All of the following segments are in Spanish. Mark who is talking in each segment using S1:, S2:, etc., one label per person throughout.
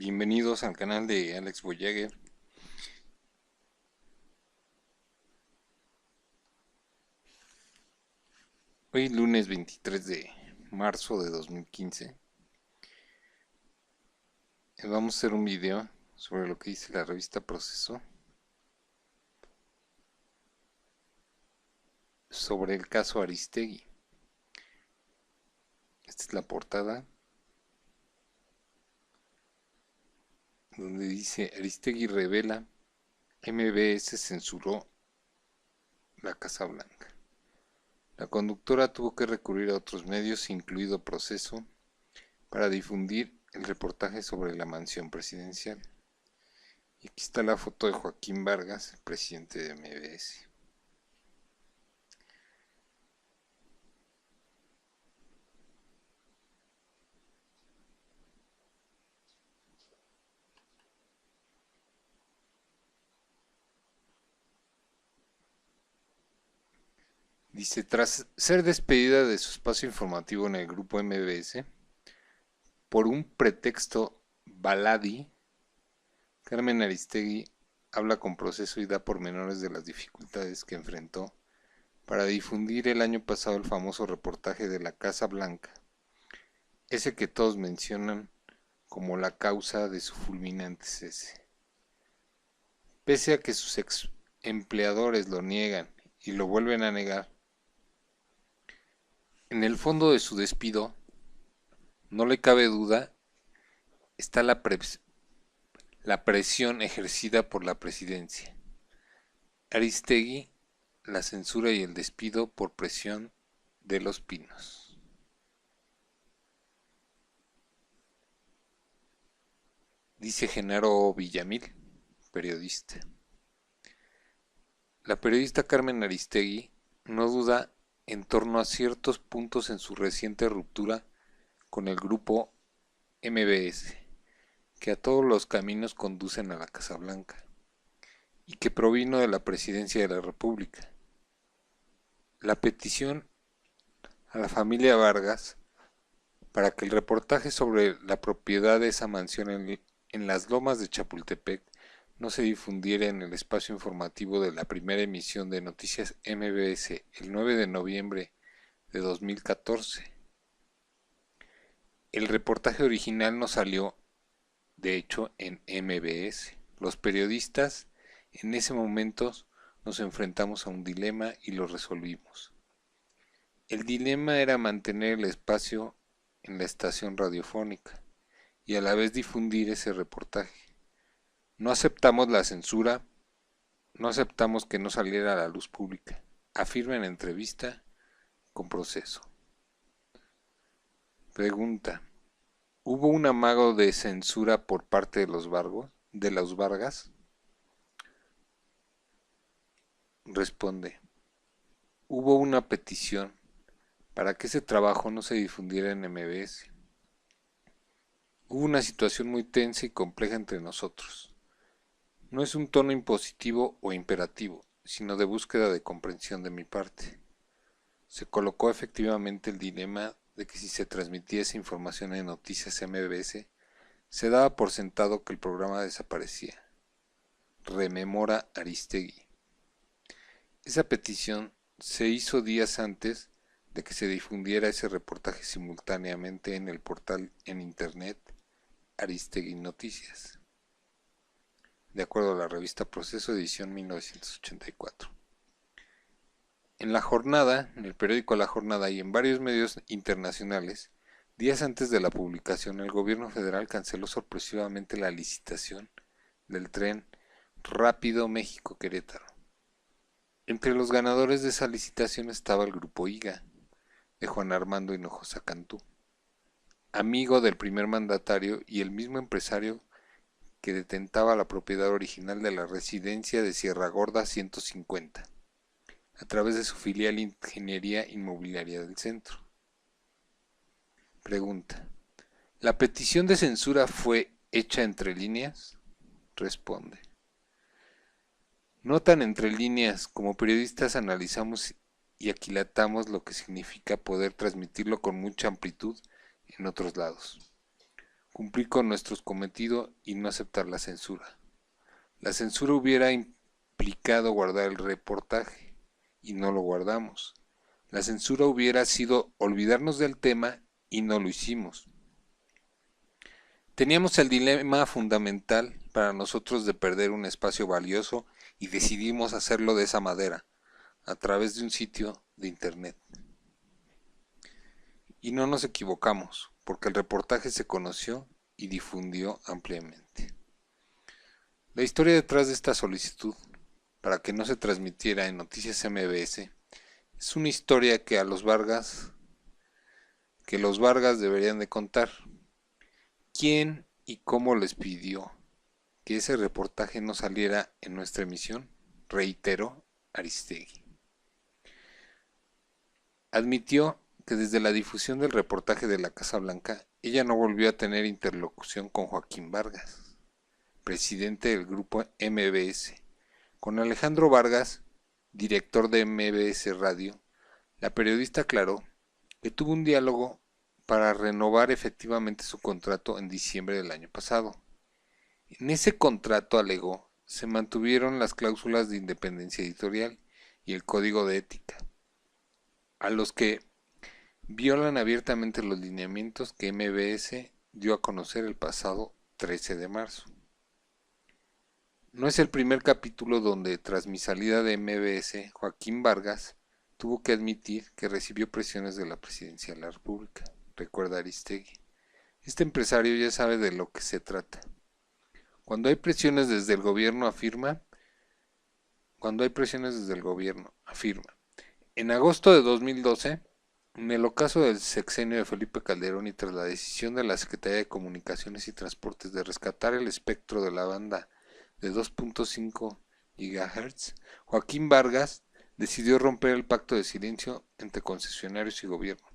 S1: Bienvenidos al canal de Alex Boyager. Hoy lunes 23 de marzo de 2015 vamos a hacer un video sobre lo que dice la revista Proceso sobre el caso Aristegui. Esta es la portada donde dice: Aristegui revela, MBS censuró la Casa Blanca. La conductora tuvo que recurrir a otros medios, incluido Proceso, para difundir el reportaje sobre la mansión presidencial. Y aquí está la foto de Joaquín Vargas, el presidente de MBS. Dice: tras ser despedida de su espacio informativo en el grupo MBS, por un pretexto baladí, Carmen Aristegui habla con Proceso y da pormenores de las dificultades que enfrentó para difundir el año pasado el famoso reportaje de la Casa Blanca, ese que todos mencionan como la causa de su fulminante cese. Pese a que sus ex empleadores lo niegan y lo vuelven a negar, en el fondo de su despido, no le cabe duda, está la presión ejercida por la presidencia. Aristegui, la censura y el despido por presión de Los Pinos. Dice Genaro Villamil, periodista. La periodista Carmen Aristegui no duda en torno a ciertos puntos en su reciente ruptura con el grupo MBS, que a todos los caminos conducen a la Casa Blanca, y que provino de la Presidencia de la República. La petición a la familia Vargas para que el reportaje sobre la propiedad de esa mansión en las lomas de Chapultepec no se difundiera en el espacio informativo de la primera emisión de Noticias MBS el 9 de noviembre de 2014. El reportaje original no salió, de hecho, en MBS. Los periodistas en ese momento nos enfrentamos a un dilema y lo resolvimos. El dilema era mantener el espacio en la estación radiofónica y a la vez difundir ese reportaje. No aceptamos la censura, no aceptamos que no saliera a la luz pública, afirma en entrevista con Proceso. Pregunta: ¿hubo un amago de censura por parte de los Vargas? Responde: hubo una petición para que ese trabajo no se difundiera en MBS. Hubo una situación muy tensa y compleja entre nosotros. No es un tono impositivo o imperativo, sino de búsqueda de comprensión de mi parte. Se colocó efectivamente el dilema de que si se transmitía esa información en Noticias MBS, se daba por sentado que el programa desaparecía. Rememora Aristegui. Esa petición se hizo días antes de que se difundiera ese reportaje simultáneamente en el portal en internet Aristegui Noticias, de acuerdo a la revista Proceso, edición 1984. En La Jornada, en el periódico La Jornada y en varios medios internacionales, días antes de la publicación, el gobierno federal canceló sorpresivamente la licitación del tren Rápido México-Querétaro. Entre los ganadores de esa licitación estaba el grupo IGA, de Juan Armando Hinojosa Cantú, amigo del primer mandatario y el mismo empresario que detentaba la propiedad original de la residencia de Sierra Gorda 150, a través de su filial Ingeniería Inmobiliaria del Centro. Pregunta: ¿la petición de censura fue hecha entre líneas? Responde: no tan entre líneas. Como periodistas analizamos y aquilatamos lo que significa poder transmitirlo con mucha amplitud en otros lados. cumplir con nuestro cometido y no aceptar la censura. La censura hubiera implicado guardar el reportaje y no lo guardamos. La censura hubiera sido olvidarnos del tema y no lo hicimos. Teníamos el dilema fundamental para nosotros de perder un espacio valioso y decidimos hacerlo de esa manera, a través de un sitio de internet. Y no nos equivocamos, porque el reportaje se conoció y difundió ampliamente. La historia detrás de esta solicitud, para que no se transmitiera en Noticias MBS, es una historia que los Vargas deberían de contar. ¿Quién y cómo les pidió que ese reportaje no saliera en nuestra emisión? Reiteró Aristegui. Admitió que desde la difusión del reportaje de la Casa Blanca, ella no volvió a tener interlocución con Joaquín Vargas, presidente del grupo MBS. Con Alejandro Vargas, director de MBS Radio, la periodista aclaró que tuvo un diálogo para renovar efectivamente su contrato en diciembre del año pasado. En ese contrato, alegó, se mantuvieron las cláusulas de independencia editorial y el código de ética, a los que violan abiertamente los lineamientos que MBS dio a conocer el pasado 13 de marzo. No es el primer capítulo donde, tras mi salida de MBS, Joaquín Vargas tuvo que admitir que recibió presiones de la Presidencia de la República, recuerda Aristegui. Este empresario ya sabe de lo que se trata. Cuando hay presiones desde el gobierno, afirma. En agosto de 2012, en el ocaso del sexenio de Felipe Calderón y tras la decisión de la Secretaría de Comunicaciones y Transportes de rescatar el espectro de la banda de 2.5 GHz, Joaquín Vargas decidió romper el pacto de silencio entre concesionarios y gobierno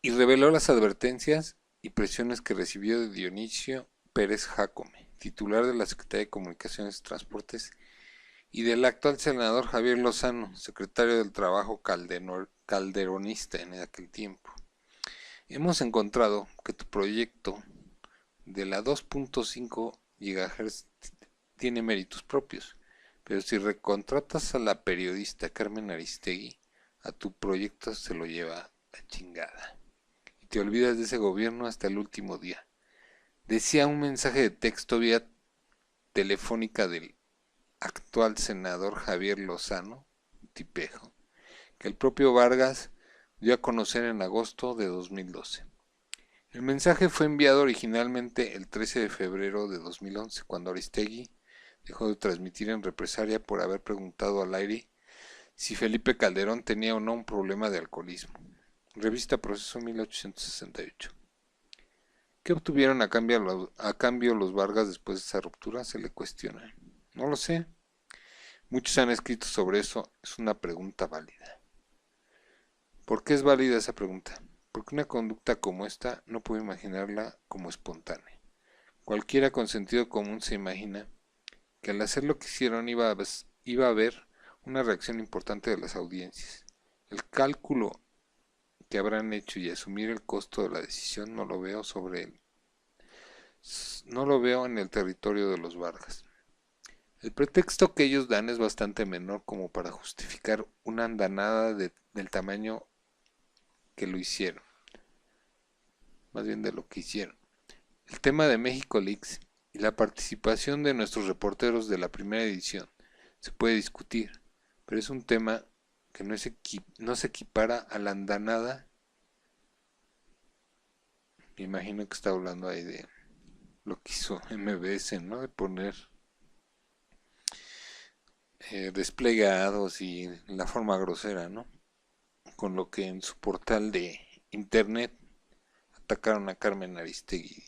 S1: y reveló las advertencias y presiones que recibió de Dionisio Pérez Jácome, titular de la Secretaría de Comunicaciones y Transportes, y del actual senador Javier Lozano, secretario del Trabajo calderonista en aquel tiempo. Hemos encontrado que tu proyecto de la 2.5 GHz tiene méritos propios, pero si recontratas a la periodista Carmen Aristegui, a tu proyecto se lo lleva la chingada. Y te olvidas de ese gobierno hasta el último día. Decía un mensaje de texto vía telefónica del actual senador Javier Lozano, tipejo, que el propio Vargas dio a conocer en agosto de 2012. El mensaje fue enviado originalmente el 13 de febrero de 2011, cuando Aristegui dejó de transmitir en represalia por haber preguntado al aire si Felipe Calderón tenía o no un problema de alcoholismo. Revista Proceso 1868. ¿Qué obtuvieron a cambio los Vargas después de esa ruptura? Se le cuestiona. No lo sé. Muchos han escrito sobre eso. Es una pregunta válida. ¿Por qué es válida esa pregunta? Porque una conducta como esta no puedo imaginarla como espontánea. Cualquiera con sentido común se imagina que al hacer lo que hicieron iba a haber una reacción importante de las audiencias. El cálculo que habrán hecho y asumir el costo de la decisión no lo veo en el territorio de los Vargas. El pretexto que ellos dan es bastante menor como para justificar una andanada del tamaño que lo hicieron, más bien de lo que hicieron. El tema de México Leaks y la participación de nuestros reporteros de la primera edición se puede discutir, pero es un tema que no se equipara a la andanada. Me imagino que está hablando ahí de lo que hizo MBS, ¿no? De poner desplegados y la forma grosera, ¿no? Con lo que en su portal de internet atacaron a Carmen Aristegui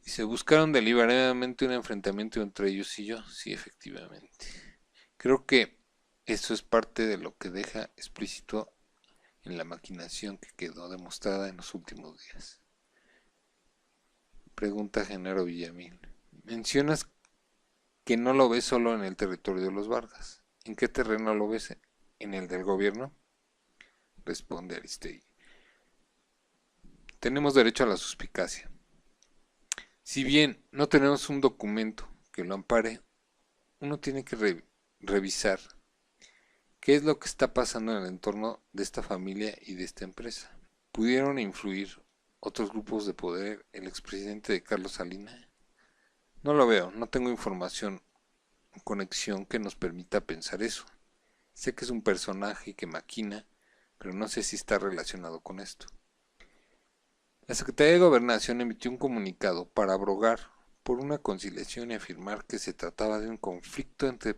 S1: y se buscaron deliberadamente un enfrentamiento entre ellos y yo. Sí, efectivamente. Creo que eso es parte de lo que deja explícito en la maquinación que quedó demostrada en los últimos días. Pregunta Genaro Villamil. Mencionas que no lo ves solo en el territorio de los Vargas. ¿En qué terreno lo ves? ¿En el del gobierno? Responde Aristegui. tenemos derecho a la suspicacia. Si bien no tenemos un documento que lo ampare, uno tiene que revisar qué es lo que está pasando en el entorno de esta familia y de esta empresa. ¿Pudieron influir otros grupos de poder el expresidente de Carlos Salinas? No lo veo, no tengo información o conexión que nos permita pensar eso. Sé que es un personaje que maquina, pero no sé si está relacionado con esto. La Secretaría de Gobernación emitió un comunicado para abrogar por una conciliación y afirmar que se trataba de un conflicto entre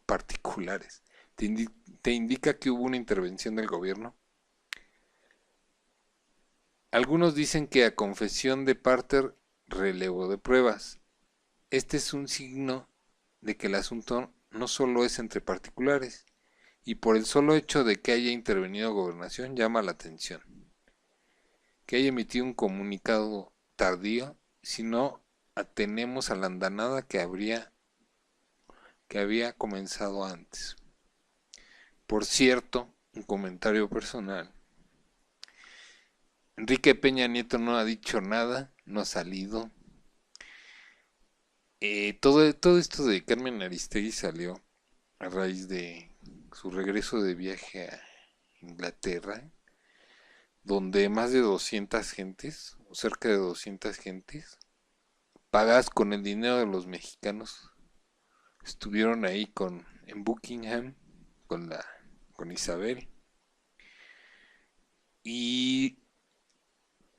S1: particulares. ¿Te indica que hubo una intervención del gobierno? Algunos dicen que a confesión de parte relevo de pruebas. Este es un signo de que el asunto no solo es entre particulares, y por el solo hecho de que haya intervenido Gobernación llama la atención. Que haya emitido un comunicado tardío, si no atenemos a la andanada que había comenzado antes. Por cierto, un comentario personal. Enrique Peña Nieto no ha dicho nada, no ha salido. Todo esto de Carmen Aristegui salió a raíz de su regreso de viaje a Inglaterra, donde más de 200 gentes, o cerca de 200 gentes, pagadas con el dinero de los mexicanos, estuvieron ahí en Buckingham con Isabel. Y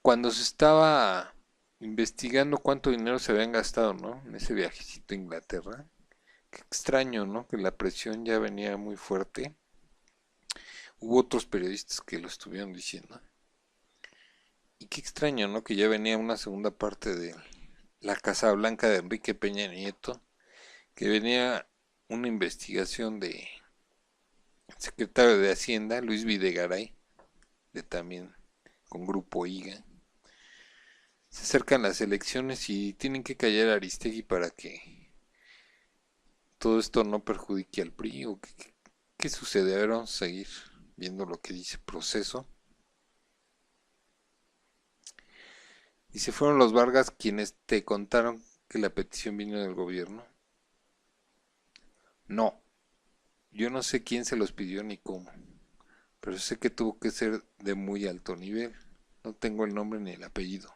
S1: cuando se estaba investigando cuánto dinero se habían gastado, ¿no? En ese viajecito a Inglaterra, qué extraño, ¿no? Que la presión ya venía muy fuerte. Hubo otros periodistas que lo estuvieron diciendo. Y qué extraño, ¿no? Que ya venía una segunda parte de la Casa Blanca de Enrique Peña Nieto, que venía una investigación de secretario de Hacienda, Luis Videgaray, de también con Grupo IGA. Se acercan las elecciones y tienen que callar a Aristegui para que todo esto no perjudique al PRI. ¿O qué sucede? A ver, vamos a seguir viendo lo que dice Proceso. Dice, fueron los Vargas quienes te contaron que la petición vino del gobierno. No, yo no sé quién se los pidió ni cómo, pero sé que tuvo que ser de muy alto nivel. No tengo el nombre ni el apellido,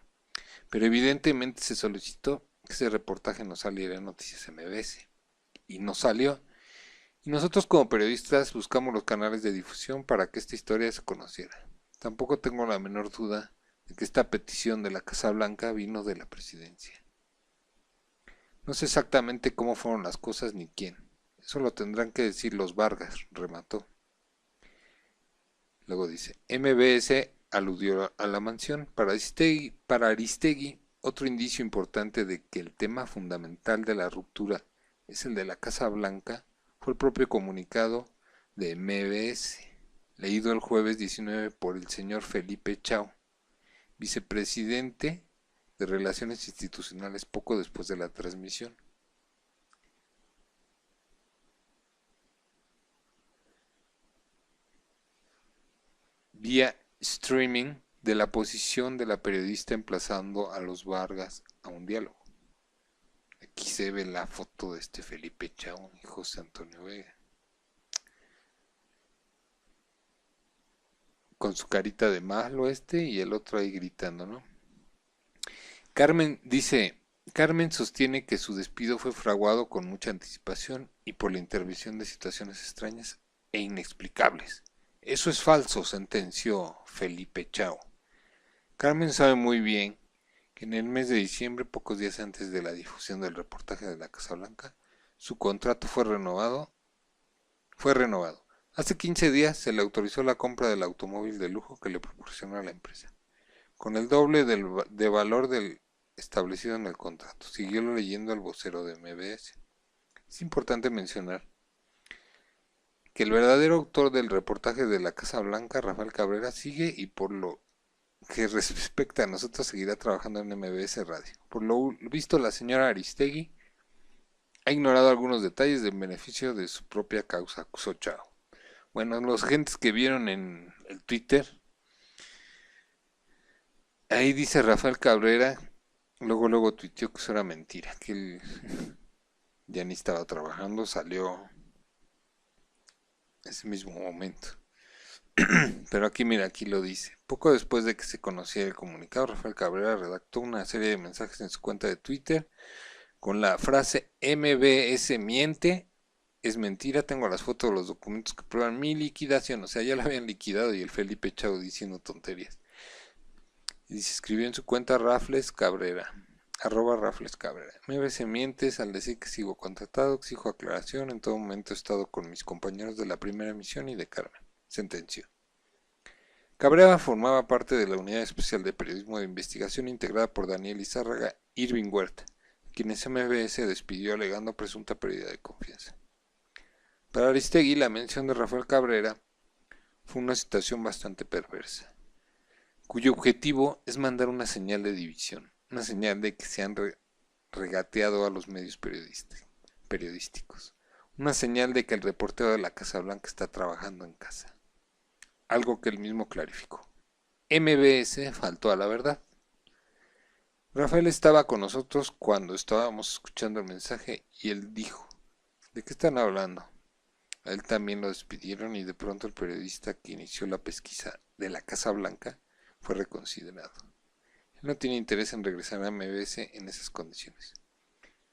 S1: pero evidentemente se solicitó que ese reportaje no saliera en Noticias MBS. Y no salió. Y nosotros como periodistas buscamos los canales de difusión para que esta historia se conociera. Tampoco tengo la menor duda de que esta petición de la Casa Blanca vino de la presidencia. No sé exactamente cómo fueron las cosas ni quién. Eso lo tendrán que decir los Vargas, remató. Luego dice, MBS aludió a la mansión. Para Aristegui, otro indicio importante de que el tema fundamental de la ruptura es el de la Casa Blanca fue el propio comunicado de MBS, leído el jueves 19 por el señor Felipe Chao, vicepresidente de Relaciones Institucionales poco después de la transmisión. Vía streaming de la posición de la periodista emplazando a los Vargas a un diálogo. Aquí se ve la foto de este Felipe Chao y José Antonio Vega. Con su carita de malo y el otro ahí gritando, ¿no? Carmen sostiene que su despido fue fraguado con mucha anticipación y por la intervención de situaciones extrañas e inexplicables. Eso es falso, sentenció Felipe Chao. Carmen sabe muy bien que en el mes de diciembre, pocos días antes de la difusión del reportaje de la Casa Blanca, su contrato fue renovado. Hace 15 días se le autorizó la compra del automóvil de lujo que le proporcionó a la empresa, con el doble de valor del establecido en el contrato. Siguió leyendo el vocero de MBS. Es importante mencionar que el verdadero autor del reportaje de la Casa Blanca, Rafael Cabrera, sigue y por lo que respecta a nosotros seguirá trabajando en MBS Radio. Por lo visto, la señora Aristegui ha ignorado algunos detalles en beneficio de su propia causa, acusó Chao. Bueno, los gentes que vieron en el Twitter, Ahí dice Rafael Cabrera, luego tuiteó que eso era mentira, que él ya ni estaba trabajando, salió ese mismo momento. Pero aquí mira, aquí lo dice. Poco después de que se conociera el comunicado, Rafael Cabrera redactó una serie de mensajes en su cuenta de Twitter con la frase MBS miente, es mentira, tengo las fotos de los documentos que prueban mi liquidación, o sea, ya la habían liquidado y el Felipe Chau diciendo tonterías. Y se escribió en su cuenta Rafles Cabrera, @Rafles Cabrera. MBS mientes al decir que sigo contratado, exijo aclaración, en todo momento he estado con mis compañeros de la primera emisión y de Carmen, sentenció. Cabrera formaba parte de la Unidad Especial de Periodismo de Investigación integrada por Daniel Izárraga y Irving Huerta, quienes MBS despidió alegando presunta pérdida de confianza. Para Aristegui, la mención de Rafael Cabrera fue una situación bastante perversa, cuyo objetivo es mandar una señal de división, una señal de que se han regateado a los medios periodísticos, una señal de que el reportero de la Casa Blanca está trabajando en casa, algo que él mismo clarificó. MBS faltó a la verdad. Rafael estaba con nosotros cuando estábamos escuchando el mensaje y él dijo, ¿de qué están hablando? A él también lo despidieron y de pronto el periodista que inició la pesquisa de la Casa Blanca fue reconsiderado. Él no tiene interés en regresar a MBS en esas condiciones.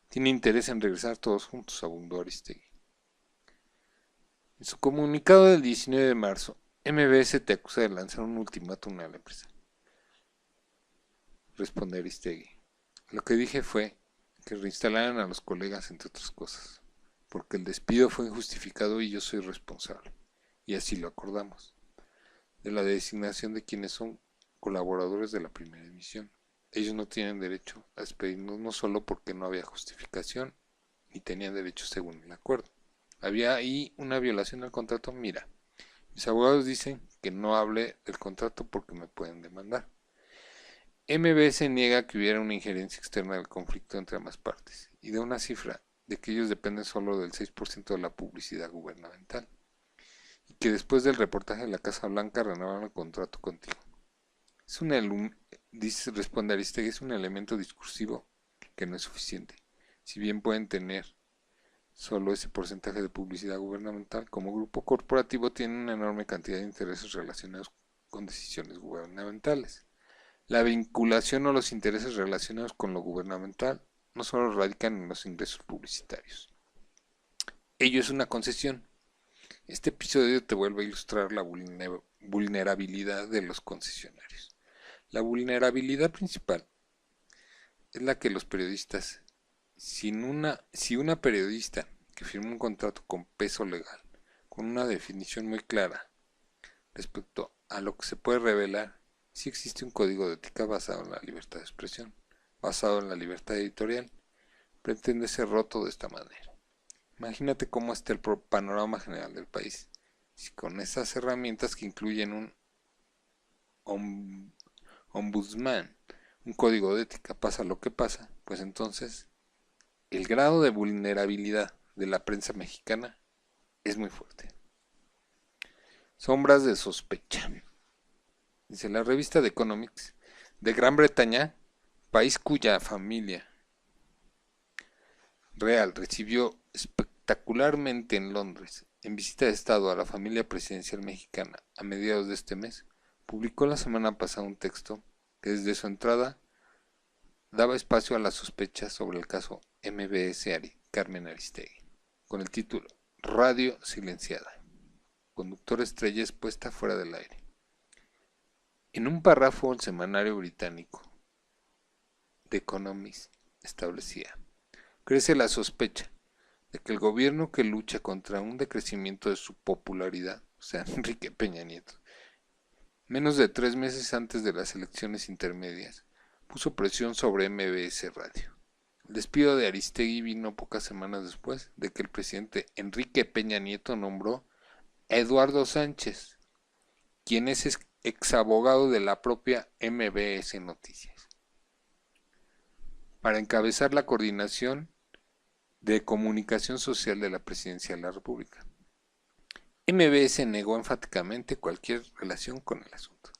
S1: Tiene interés en regresar todos juntos, abundó Aristegui. En su comunicado del 19 de marzo, MBS te acusa de lanzar un ultimátum a la empresa. Responde Aristegui. Lo que dije fue que reinstalaran a los colegas, entre otras cosas, porque el despido fue injustificado y yo soy responsable, y así lo acordamos, de la designación de quienes son colaboradores de la primera emisión. Ellos no tienen derecho a despedirnos no solo porque no había justificación, ni tenían derecho según el acuerdo. Había ahí una violación al contrato. Mira, mis abogados dicen que no hable del contrato porque me pueden demandar. MBS niega que hubiera una injerencia externa del conflicto entre ambas partes y da una cifra de que ellos dependen solo del 6% de la publicidad gubernamental y que después del reportaje de la Casa Blanca renovaron el contrato contigo. Responde Aristegui, es un elemento discursivo que no es suficiente. Si bien pueden tener solo ese porcentaje de publicidad gubernamental, como grupo corporativo tienen una enorme cantidad de intereses relacionados con decisiones gubernamentales. La vinculación o los intereses relacionados con lo gubernamental no solo radican en los ingresos publicitarios. Ello es una concesión. Este episodio te vuelve a ilustrar la vulnerabilidad de los concesionarios. La vulnerabilidad principal es la que los periodistas, si una periodista que firma un contrato con peso legal, con una definición muy clara respecto a lo que se puede revelar, si existe un código de ética basado en la libertad de expresión, basado en la libertad editorial, pretende ser roto de esta manera. Imagínate cómo está el panorama general del país, si con esas herramientas que incluyen un ombudsman, un código de ética, pasa lo que pasa, pues entonces el grado de vulnerabilidad de la prensa mexicana es muy fuerte. Sombras de sospecha. Dice la revista The Economics de Gran Bretaña, país cuya familia real recibió espectacularmente en Londres, en visita de estado a la familia presidencial mexicana a mediados de este mes, publicó la semana pasada un texto que desde su entrada daba espacio a las sospechas sobre el caso MBS Carmen Aristegui, con el título Radio silenciada, conductor estrella expuesta fuera del aire. En un párrafo el semanario británico The Economist establecía: crece la sospecha de que el gobierno que lucha contra un decrecimiento de su popularidad, o sea, Enrique Peña Nieto, menos de 3 meses antes de las elecciones intermedias, puso presión sobre MBS Radio. El despido de Aristegui vino pocas semanas después de que el presidente Enrique Peña Nieto nombró a Eduardo Sánchez, quien es exabogado de la propia MBS Noticias, para encabezar la coordinación de comunicación social de la Presidencia de la República. MBS negó enfáticamente cualquier relación con el asunto.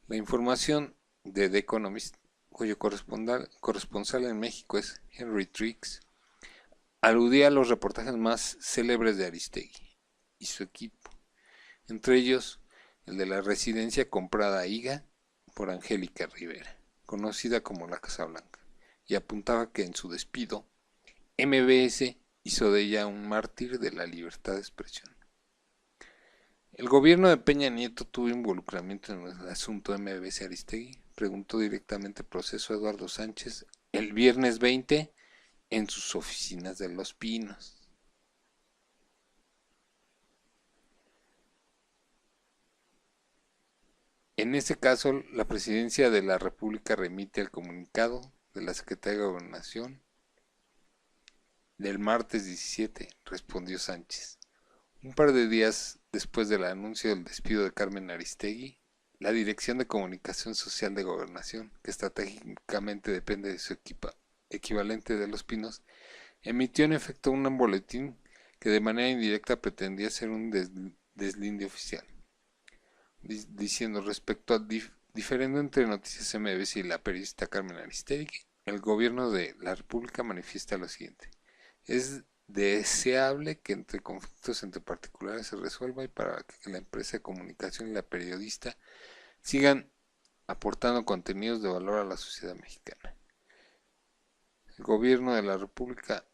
S1: La información de The Economist, cuyo corresponsal en México es Henry Triggs, aludía a los reportajes más célebres de Aristegui y su equipo, entre ellos el de la residencia comprada a Iga por Angélica Rivera, conocida como la Casa Blanca, y apuntaba que en su despido, MBS hizo de ella un mártir de la libertad de expresión. ¿El gobierno de Peña Nieto tuvo involucramiento en el asunto MBS Aristegui? Preguntó directamente el proceso Eduardo Sánchez el viernes 20 en sus oficinas de Los Pinos. En ese caso, la Presidencia de la República remite el comunicado de la Secretaría de Gobernación del martes 17, respondió Sánchez. Un par de días después del anuncio del despido de Carmen Aristegui, la Dirección de Comunicación Social de Gobernación, que estratégicamente depende de su equivalente de Los Pinos, emitió en efecto un boletín que de manera indirecta pretendía ser un deslinde oficial, diciendo respecto al diferendo entre Noticias MBS y la periodista Carmen Aristegui, el gobierno de la República manifiesta lo siguiente: es deseable que entre conflictos entre particulares se resuelva y para que la empresa de comunicación y la periodista sigan aportando contenidos de valor a la sociedad mexicana. El gobierno de la República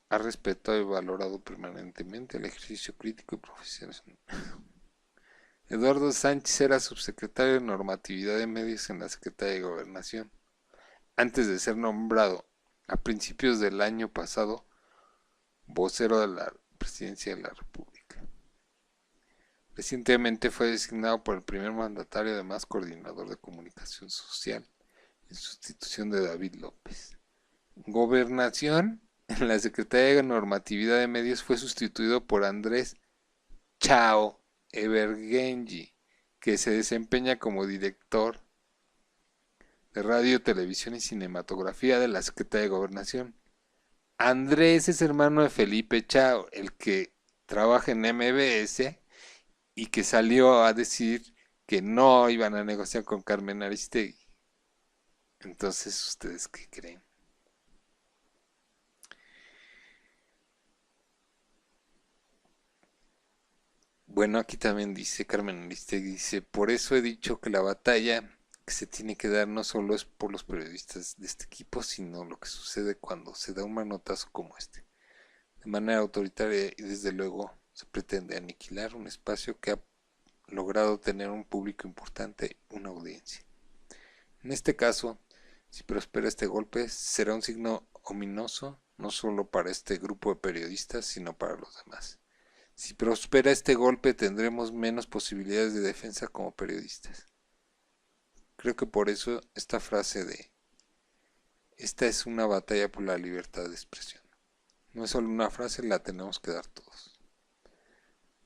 S1: ha respetado y valorado permanentemente el ejercicio crítico y profesional. Eduardo Sánchez era subsecretario de Normatividad de Medios en la Secretaría de Gobernación, antes de ser nombrado a principios del año pasado vocero de la Presidencia de la República. Recientemente fue designado por el primer mandatario además coordinador de comunicación social, en sustitución de David López. Gobernación, en la Secretaría de Normatividad de Medios fue sustituido por Andrés Chao Evergenji, que se desempeña como director de Radio, Televisión y Cinematografía de la Secretaría de Gobernación. Andrés es hermano de Felipe Chao, el que trabaja en MBS y que salió a decir que no iban a negociar con Carmen Aristegui. Entonces, ¿ustedes qué creen? Bueno, aquí también dice Carmen Aristegui, dice, por eso he dicho que la batalla que se tiene que dar no solo es por los periodistas de este equipo, sino lo que sucede cuando se da un manotazo como este. De manera autoritaria y desde luego se pretende aniquilar un espacio que ha logrado tener un público importante, una audiencia. En este caso, si prospera este golpe, será un signo ominoso no solo para este grupo de periodistas, sino para los demás. Si prospera este golpe, tendremos menos posibilidades de defensa como periodistas. Creo que por eso esta frase de esta es una batalla por la libertad de expresión. No es solo una frase, la tenemos que dar todos.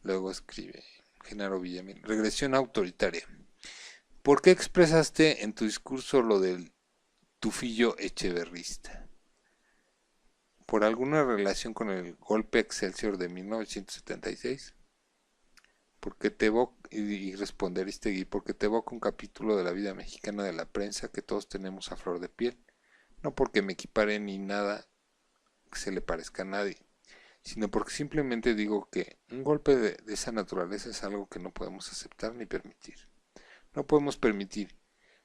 S1: Luego escribe Genaro Villamil, regresión autoritaria. ¿Por qué expresaste en tu discurso lo del tufillo echeverrista? ¿Por alguna relación con el golpe Excelsior de 1976? Porque te evoca, y responder porque te evoca un capítulo de la vida mexicana de la prensa que todos tenemos a flor de piel, no porque me equipare ni nada que se le parezca a nadie, sino porque simplemente digo que un golpe de esa naturaleza es algo que no podemos aceptar ni permitir. No podemos permitir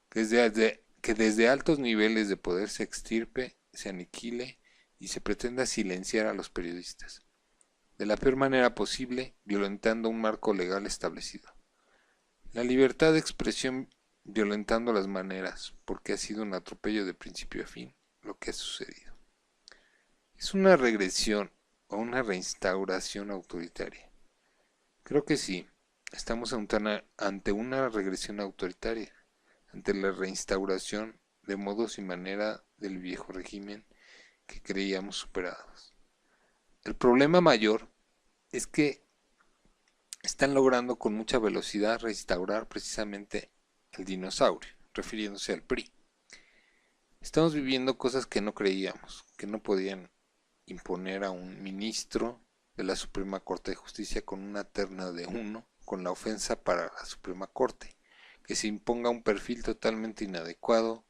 S1: que desde altos niveles de poder se extirpe, se aniquile y se pretenda silenciar a los periodistas, de la peor manera posible, violentando un marco legal establecido. La libertad de expresión violentando las maneras, porque ha sido un atropello de principio a fin lo que ha sucedido. ¿Es una regresión o una reinstauración autoritaria? Creo que sí, estamos ante una regresión autoritaria, ante la reinstauración de modos y manera del viejo régimen que creíamos superados. El problema mayor es que están logrando con mucha velocidad restaurar precisamente el dinosaurio, refiriéndose al PRI. Estamos viviendo cosas que no creíamos, que no podían imponer a un ministro de la Suprema Corte de Justicia con una terna de 1, con la ofensa para la Suprema Corte, que se imponga un perfil totalmente inadecuado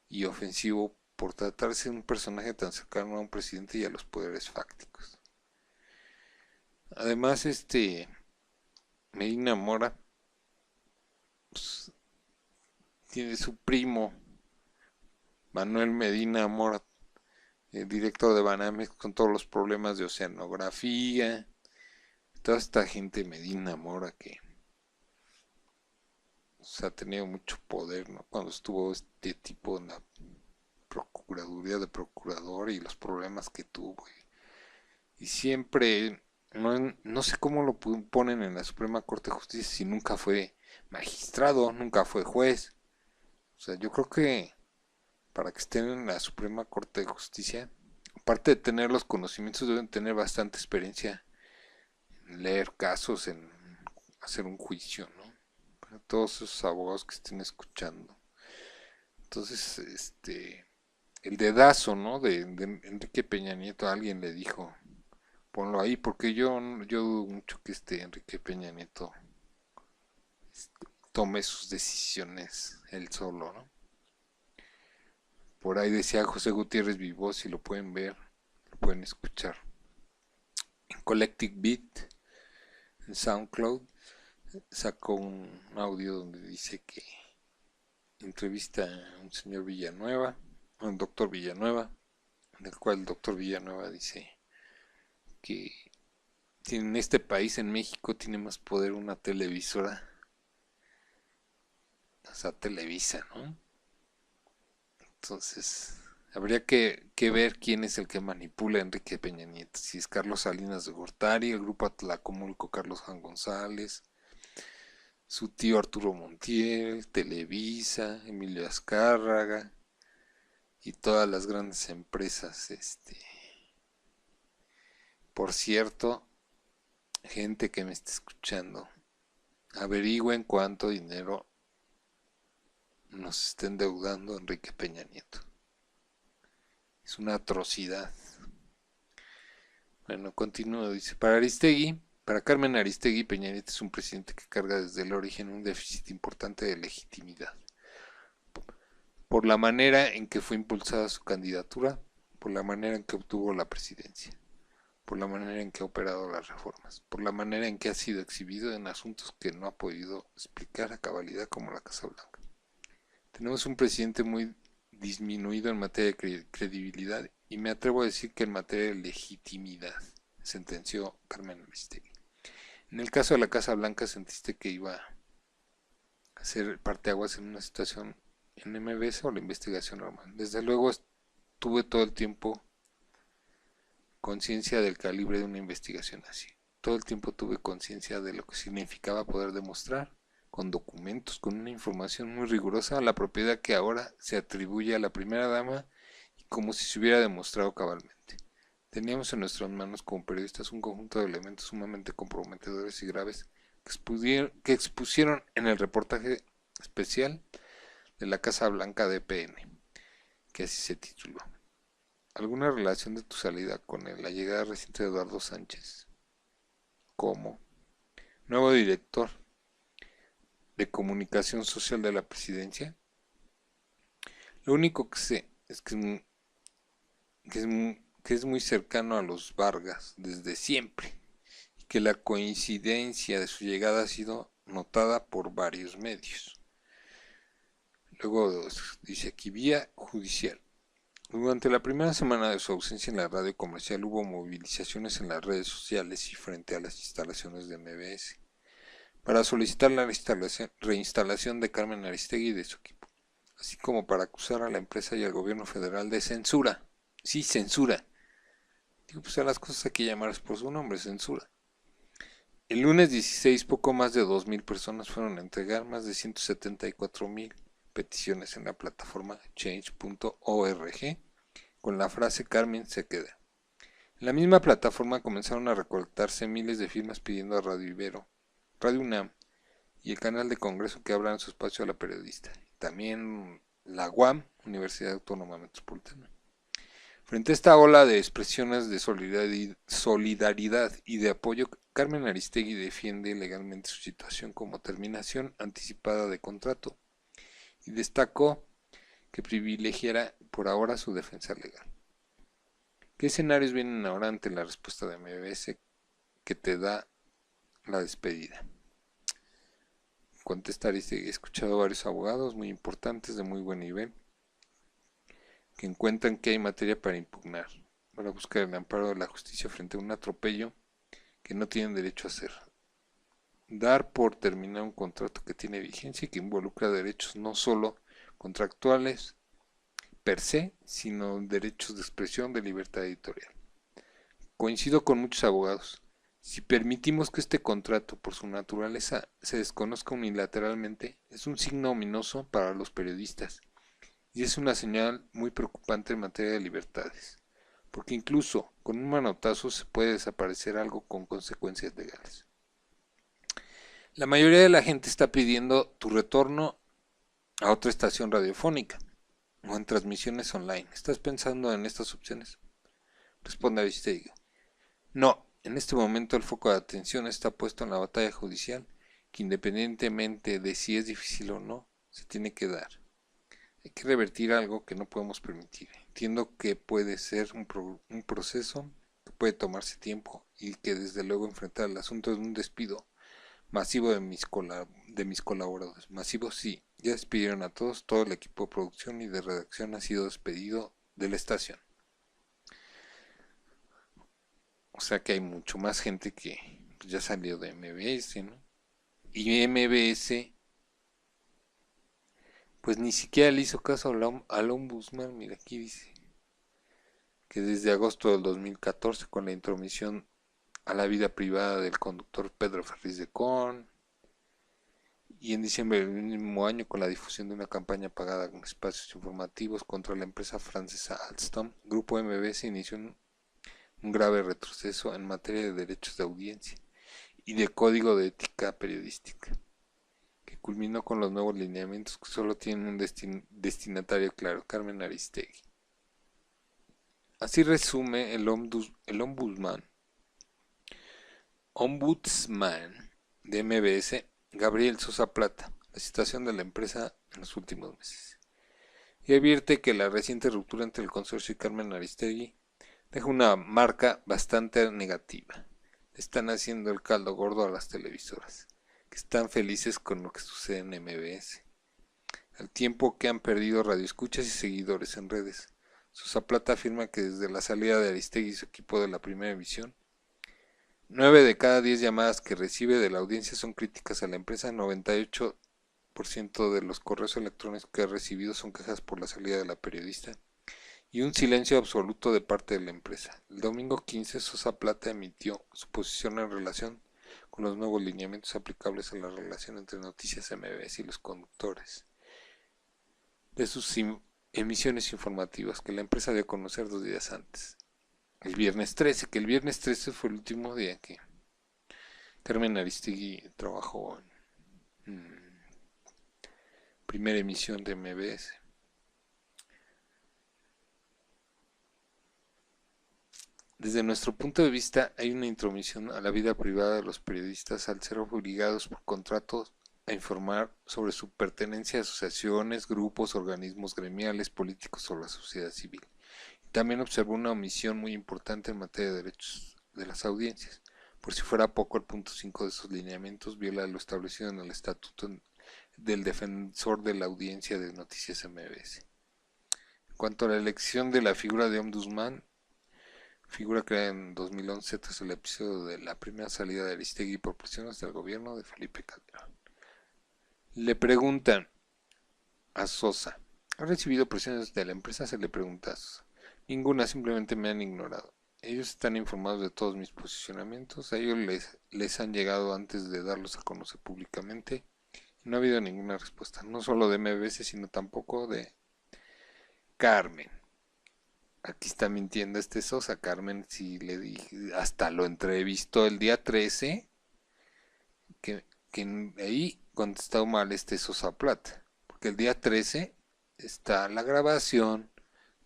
S1: y ofensivo por tratarse de un personaje tan cercano a un presidente y a los poderes fácticos. Además, Medina Mora, pues, tiene su primo Manuel Medina Mora, el director de Banamex, con todos los problemas de oceanografía, toda esta gente Medina Mora que, o sea, ha tenido mucho poder, ¿no? Cuando estuvo este tipo en la Procuraduría de Procurador y los problemas que tuvo. Y siempre, no sé cómo lo ponen en la Suprema Corte de Justicia si nunca fue magistrado, nunca fue juez. O sea, yo creo que para que estén en la Suprema Corte de Justicia, aparte de tener los conocimientos, deben tener bastante experiencia en leer casos, en hacer un juicio, ¿no? Para todos esos abogados que estén escuchando. Entonces, el dedazo, ¿no? De Enrique Peña Nieto, alguien le dijo, ponlo ahí, porque yo dudo mucho que Enrique Peña Nieto tome sus decisiones él solo, ¿no? Por ahí decía José Gutiérrez Vivó, si lo pueden ver, lo pueden escuchar. En Collective Beat, en SoundCloud, sacó un audio donde dice que entrevista a un señor Villanueva, a un doctor Villanueva, en el cual el doctor Villanueva dice que en este país, en México, tiene más poder una televisora, o sea, Televisa, ¿no? Entonces, habría que ver quién es el que manipula a Enrique Peña Nieto. Si es Carlos Salinas de Gortari, el grupo Atlacomulco Carlos Juan González, su tío Arturo Montiel, Televisa, Emilio Azcárraga y todas las grandes empresas. Por cierto, gente que me está escuchando, averigüen cuánto dinero nos está endeudando Enrique Peña Nieto. Es una atrocidad. Bueno, continúo. Dice, para Carmen Aristegui, Peña Nieto es un presidente que carga desde el origen un déficit importante de legitimidad. Por la manera en que fue impulsada su candidatura, por la manera en que obtuvo la presidencia, por la manera en que ha operado las reformas, por la manera en que ha sido exhibido en asuntos que no ha podido explicar a cabalidad como la Casa Blanca. Tenemos un presidente muy disminuido en materia de credibilidad y me atrevo a decir que en materia de legitimidad, sentenció Carmen Aristegui. En el caso de la Casa Blanca sentiste que iba a ser parteaguas en una situación en MBS o la investigación normal. Desde luego tuve todo el tiempo conciencia del calibre de una investigación así. Todo el tiempo tuve conciencia de lo que significaba poder demostrar con documentos, con una información muy rigurosa, la propiedad que ahora se atribuye a la primera dama y como si se hubiera demostrado cabalmente. Teníamos en nuestras manos como periodistas un conjunto de elementos sumamente comprometedores y graves que expusieron en el reportaje especial de la Casa Blanca de PN, que así se tituló. ¿Alguna relación de tu salida con la llegada reciente de Eduardo Sánchez como nuevo director de comunicación social de la presidencia? Lo único que sé es que es muy cercano a los Vargas desde siempre y que la coincidencia de su llegada ha sido notada por varios medios. Luego dice aquí vía judicial. Durante la primera semana de su ausencia en la radio comercial hubo movilizaciones en las redes sociales y frente a las instalaciones de MBS para solicitar la reinstalación de Carmen Aristegui y de su equipo, así como para acusar a la empresa y al gobierno federal de censura. Sí, censura. Digo, pues a las cosas hay que llamarlas por su nombre, censura. El lunes 16, poco más de 2.000 personas fueron a entregar más de 174.000 peticiones en la plataforma change.org con la frase Carmen se queda. En la misma plataforma comenzaron a recolectarse miles de firmas pidiendo a Radio Ibero, Radio UNAM y el canal de Congreso que abran su espacio a la periodista. También la UAM, Universidad Autónoma Metropolitana. Frente a esta ola de expresiones de solidaridad y de apoyo, Carmen Aristegui defiende legalmente su situación como terminación anticipada de contrato y destacó que privilegiará por ahora su defensa legal. ¿Qué escenarios vienen ahora ante la respuesta de MBS que te da la despedida? Contestar he escuchado varios abogados muy importantes de muy buen nivel que encuentran que hay materia para impugnar, para buscar el amparo de la justicia frente a un atropello que no tienen derecho a hacer. Dar por terminar un contrato que tiene vigencia y que involucra derechos no solo contractuales per se, sino derechos de expresión, de libertad editorial. Coincido con muchos abogados. Si permitimos que este contrato, por su naturaleza, se desconozca unilateralmente, es un signo ominoso para los periodistas y es una señal muy preocupante en materia de libertades, porque incluso con un manotazo se puede desaparecer algo con consecuencias legales. La mayoría de la gente está pidiendo tu retorno a otra estación radiofónica o en transmisiones online. ¿Estás pensando en estas opciones? Responde Aristegui. No, en este momento el foco de atención está puesto en la batalla judicial, que independientemente de si es difícil o no, se tiene que dar. Hay que revertir algo que no podemos permitir. Entiendo que puede ser un proceso que puede tomarse tiempo y que desde luego enfrentar el asunto de un despido masivo de mis colaboradores. Masivo sí, ya despidieron a todos, todo el equipo de producción y de redacción ha sido despedido de la estación. O sea que hay mucho más gente que ya salió de MBS, ¿no? Y MBS, pues ni siquiera le hizo caso al ombudsman. Mira, aquí dice que desde agosto del 2014, con la intromisión a la vida privada del conductor Pedro Ferriz de Con, y en diciembre del mismo año, con la difusión de una campaña pagada en espacios informativos contra la empresa francesa Alstom, Grupo MBS inició un grave retroceso en materia de derechos de audiencia y de código de ética periodística, que culminó con los nuevos lineamientos que solo tienen un destinatario claro, Carmen Aristegui. Así resume el ombudsman de MBS, Gabriel Sosa Plata, la situación de la empresa en los últimos meses. Y advierte que la reciente ruptura entre el consorcio y Carmen Aristegui deja una marca bastante negativa. Están haciendo el caldo gordo a las televisoras, que están felices con lo que sucede en MBS, al tiempo que han perdido radioescuchas y seguidores en redes. Sosa Plata afirma que desde la salida de Aristegui y su equipo de la primera emisión, 9 de cada 10 llamadas que recibe de la audiencia son críticas a la empresa, 98% de los correos electrónicos que ha recibido son quejas por la salida de la periodista y un silencio absoluto de parte de la empresa. El domingo 15, Sosa Plata emitió su posición en relación con los nuevos lineamientos aplicables a la relación entre Noticias MBS y los conductores de sus emisiones informativas que la empresa dio a conocer 2 días antes. El viernes 13, que el viernes 13 fue el último día que Carmen Aristegui trabajó en primera emisión de MBS. Desde nuestro punto de vista, hay una intromisión a la vida privada de los periodistas al ser obligados por contratos a informar sobre su pertenencia a asociaciones, grupos, organismos gremiales, políticos o la sociedad civil. También observó una omisión muy importante en materia de derechos de las audiencias. Por si fuera poco, el punto 5 de esos lineamientos viola lo establecido en el Estatuto del Defensor de la Audiencia de Noticias MBS. En cuanto a la elección de la figura de ombudsman, figura creada en 2011 tras el episodio de la primera salida de Aristegui por presiones del gobierno de Felipe Calderón. Le preguntan a Sosa, ¿ha recibido presiones de la empresa? Se le pregunta a Sosa. Ninguna, simplemente me han ignorado. Ellos están informados de todos mis posicionamientos, a ellos les han llegado antes de darlos a conocer públicamente y no ha habido ninguna respuesta, no solo de MBS, sino tampoco de Carmen. Aquí está mintiendo este Sosa. Carmen, si le dije, hasta lo entrevistó el día 13, que ahí contestó mal este Sosa Plata, porque el día 13 está la grabación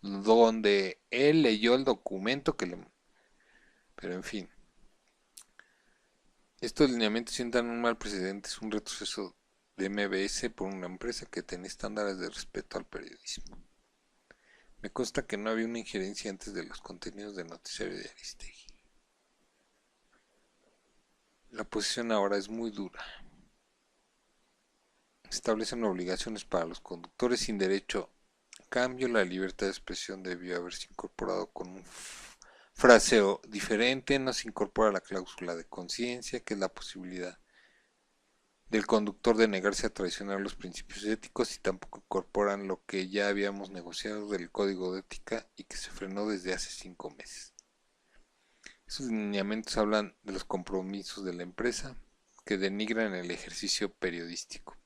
S1: donde él leyó el documento que le... Pero en fin, estos lineamientos sientan un mal precedente, es un retroceso de MBS por una empresa que tenía estándares de respeto al periodismo. Me consta que no había una injerencia antes de los contenidos del noticiario de Aristegui. La posición ahora es muy dura. Establecen obligaciones para los conductores sin derecho a cambio. La libertad de expresión debió haberse incorporado con un fraseo diferente. No se incorpora la cláusula de conciencia, que es la posibilidad del conductor de negarse a traicionar los principios éticos, y tampoco incorporan lo que ya habíamos negociado del código de ética y que se frenó desde hace 5 meses. Esos lineamientos hablan de los compromisos de la empresa que denigran el ejercicio periodístico.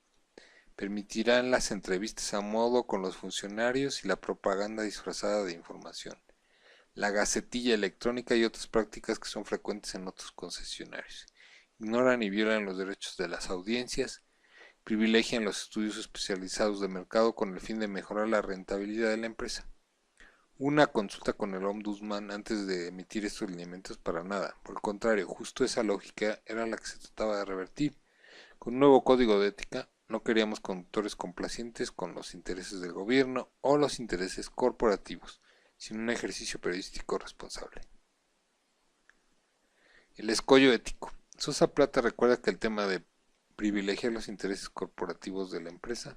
S1: Permitirán las entrevistas a modo con los funcionarios y la propaganda disfrazada de información, la gacetilla electrónica y otras prácticas que son frecuentes en otros concesionarios. Ignoran y violan los derechos de las audiencias, privilegian los estudios especializados de mercado con el fin de mejorar la rentabilidad de la empresa. Una consulta con el ombudsman antes de emitir estos lineamientos para nada. Por el contrario, justo esa lógica era la que se trataba de revertir. Con un nuevo código de ética, no queríamos conductores complacientes con los intereses del gobierno o los intereses corporativos, sino un ejercicio periodístico responsable. El escollo ético. Sosa Plata recuerda que el tema de privilegiar los intereses corporativos de la empresa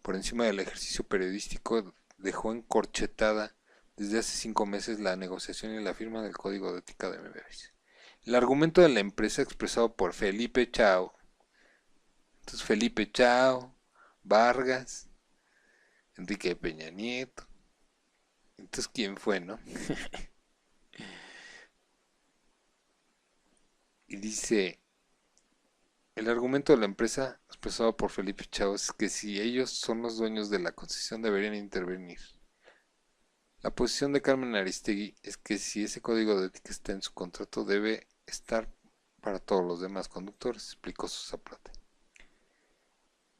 S1: por encima del ejercicio periodístico dejó encorchetada desde hace 5 meses la negociación y la firma del Código de Ética de MBS. El argumento de la empresa expresado por Felipe Chao, entonces Felipe Chao, Vargas, Enrique Peña Nieto, entonces ¿quién fue, no? Y dice, el argumento de la empresa expresado por Felipe Chao es que si ellos son los dueños de la concesión deberían intervenir. La posición de Carmen Aristegui es que si ese código de ética está en su contrato debe estar para todos los demás conductores, explicó Sosa Plata.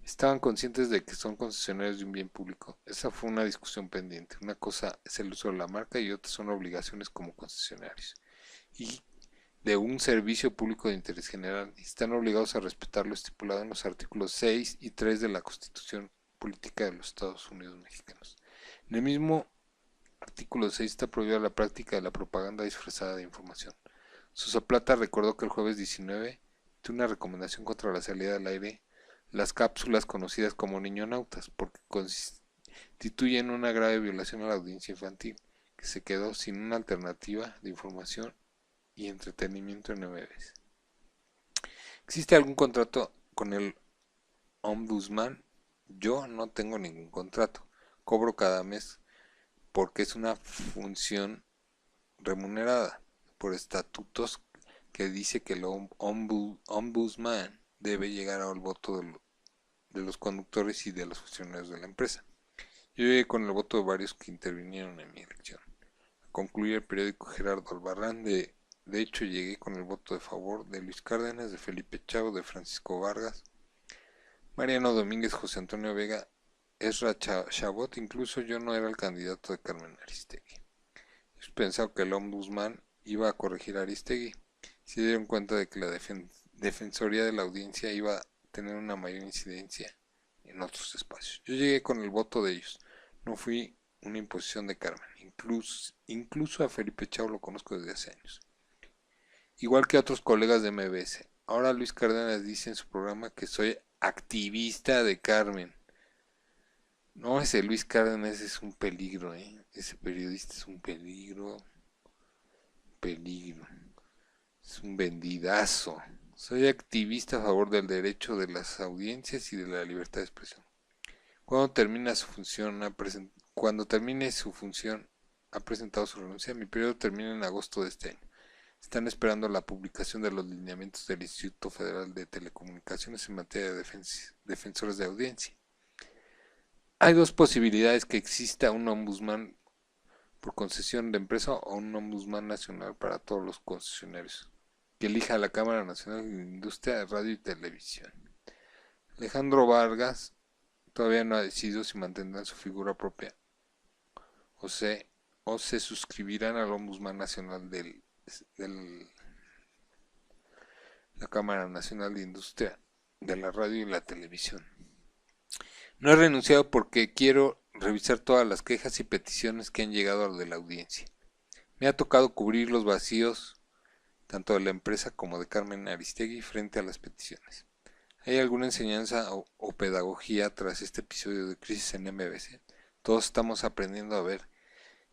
S1: Estaban conscientes de que son concesionarios de un bien público. Esa fue una discusión pendiente. Una cosa es el uso de la marca y otra son obligaciones como concesionarios y de un servicio público de interés general, y están obligados a respetar lo estipulado en los artículos 6 y 3 de la Constitución Política de los Estados Unidos Mexicanos. En el mismo artículo 6 está prohibida la práctica de la propaganda disfrazada de información. Sosa Plata recordó que el jueves 19 dio una recomendación contra la salida al aire las cápsulas conocidas como niñonautas, porque constituyen una grave violación a la audiencia infantil, que se quedó sin una alternativa de información y entretenimiento en MBS. ¿Existe algún contrato con el ombudsman? Yo no tengo ningún contrato. Cobro cada mes porque es una función remunerada por estatutos que dice que el ombudsman debe llegar al voto de los conductores y de los funcionarios de la empresa. Yo llegué con el voto de varios que intervinieron en mi elección. Concluye el periódico Gerardo Albarrán. De hecho, llegué con el voto de favor de Luis Cárdenas, de Felipe Chao, de Francisco Vargas, Mariano Domínguez, José Antonio Vega, Ezra Chabot. Incluso yo no era el candidato de Carmen Aristegui. Ellos pensaban que el ombudsman iba a corregir a Aristegui. Se dieron cuenta de que la defensoría de la audiencia iba a tener una mayor incidencia en otros espacios. Yo llegué con el voto de ellos. No fui una imposición de Carmen. Incluso a Felipe Chao lo conozco desde hace años. Igual que a otros colegas de MBS. Ahora Luis Cárdenas dice en su programa que soy activista de Carmen. No, ese Luis Cárdenas es un peligro, Ese periodista es un peligro. Es un vendidazo. Soy activista a favor del derecho de las audiencias y de la libertad de expresión. Cuando termine su función, ha presentado su renuncia. Mi periodo termina en agosto de este año. Están esperando la publicación de los lineamientos del Instituto Federal de Telecomunicaciones en materia de defensores de audiencia. Hay dos posibilidades: que exista un ombudsman por concesión de empresa o un ombudsman nacional para todos los concesionarios, que elija la Cámara Nacional de Industria de Radio y Televisión. Alejandro Vargas todavía no ha decidido si mantendrá su figura propia se, o se suscribirán al Ombudsman Nacional de la Cámara Nacional de Industria de la Radio y la Televisión. No he renunciado porque quiero revisar todas las quejas y peticiones que han llegado a de la audiencia. Me ha tocado cubrir los vacíos tanto de la empresa como de Carmen Aristegui frente a las peticiones. ¿Hay alguna enseñanza o pedagogía tras este episodio de crisis en MBC? Todos estamos aprendiendo a ver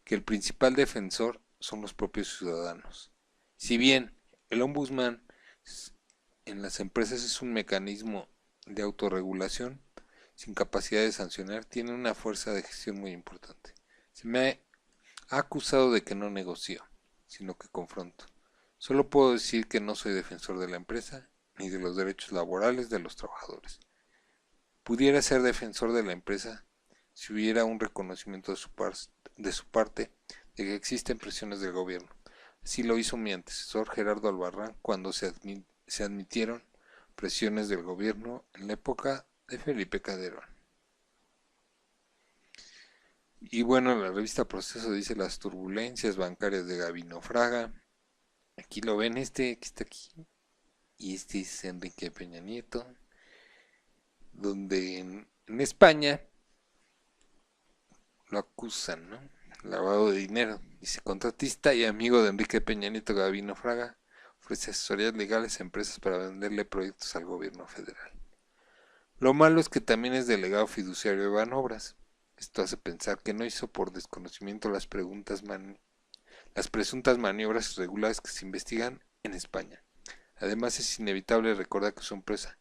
S1: que el principal defensor son los propios ciudadanos. Si bien el ombudsman en las empresas es un mecanismo de autorregulación sin capacidad de sancionar, tiene una fuerza de gestión muy importante. Se me ha acusado de que no negocio, sino que confronto. Solo puedo decir que no soy defensor de la empresa ni de los derechos laborales de los trabajadores. Pudiera ser defensor de la empresa si hubiera un reconocimiento de su parte de que existen presiones del gobierno. Así lo hizo mi antecesor Gerardo Albarrán cuando se admitieron presiones del gobierno en la época de Felipe Calderón. Y bueno, la revista Proceso dice las turbulencias bancarias de Gabino Fraga. Aquí lo ven, que está aquí. Y este es Enrique Peña Nieto. Donde en España lo acusan, ¿no? Lavado de dinero. Dice, contratista y amigo de Enrique Peña Nieto, Gabino Fraga, ofrece asesorías legales a empresas para venderle proyectos al gobierno federal. Lo malo es que también es delegado fiduciario de Banobras. Esto hace pensar que no hizo por desconocimiento las presuntas maniobras irregulares que se investigan en España. Además, es inevitable recordar que su empresa,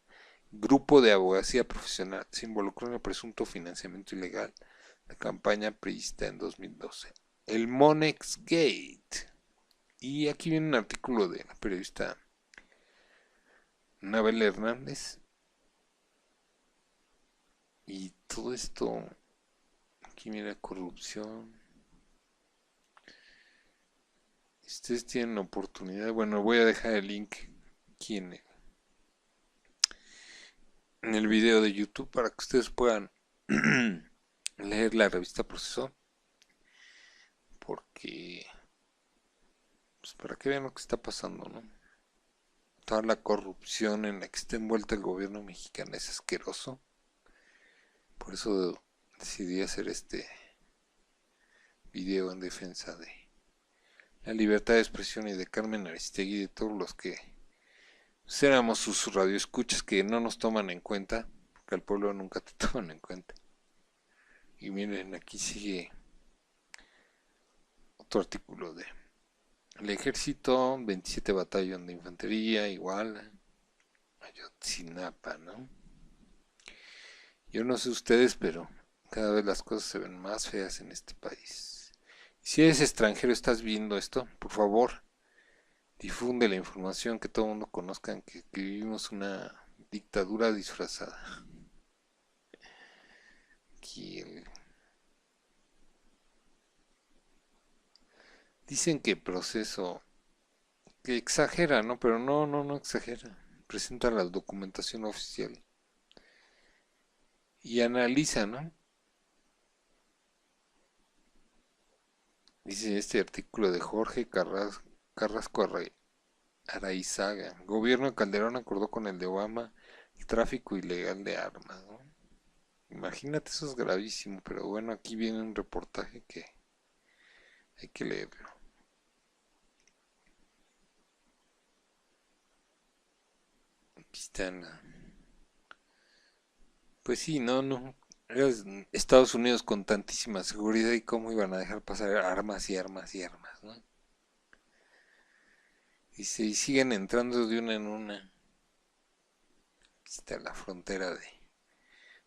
S1: Grupo de Abogacía Profesional, se involucró en el presunto financiamiento ilegal de la campaña priista en 2012. El Monex Gate. Y aquí viene un artículo de la periodista Nabel Hernández. Y todo esto, aquí mira, corrupción. Si ustedes tienen oportunidad, bueno, voy a dejar el link aquí en el video de YouTube para que ustedes puedan leer la revista Proceso, porque pues para que vean lo que está pasando, ¿no? Toda la corrupción en la que está envuelta el gobierno mexicano es asqueroso. Por eso decidí hacer este video en defensa de la libertad de expresión y de Carmen Aristegui y de todos los que éramos sus radioescuchas que no nos toman en cuenta, porque al pueblo nunca te toman en cuenta. Y miren, aquí sigue otro artículo de el ejército, 27 batallón de infantería, igual, Ayotzinapa, ¿no? Yo no sé ustedes, pero cada vez las cosas se ven más feas en este país. Si eres extranjero, estás viendo esto, por favor, difunde la información, que todo el mundo conozca que vivimos una dictadura disfrazada. Aquí dicen que Proceso, que exagera, ¿no? Pero no exagera. Presenta la documentación oficial y analiza, ¿no? Dice este artículo de Jorge Carrasco Araizaga. Gobierno de Calderón acordó con el de Obama el tráfico ilegal de armas, ¿no? Imagínate, eso es gravísimo, pero bueno, aquí viene un reportaje que hay que leerlo. Aquí está Pues sí, no. Era Estados Unidos con tantísima seguridad y cómo iban a dejar pasar armas y armas y armas, ¿no? Y siguen entrando de una en una. Aquí está la frontera de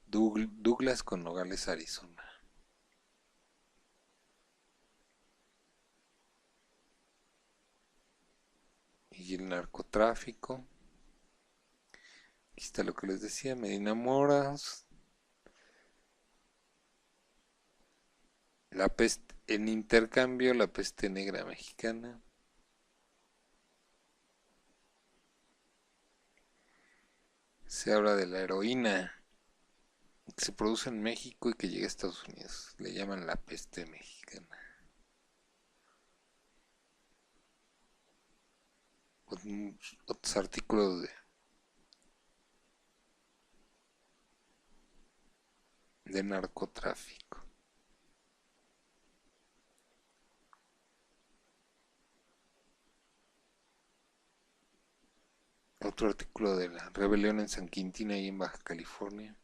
S1: Douglas con Nogales, Arizona. Y el narcotráfico. Aquí está lo que les decía, Medina Moras. La peste, en intercambio, la peste negra mexicana. Se habla de la heroína. que se produce en México y que llega a Estados Unidos. Le llaman la peste mexicana. Otros artículos de narcotráfico. Otro artículo de la rebelión en San Quintín y en Baja California.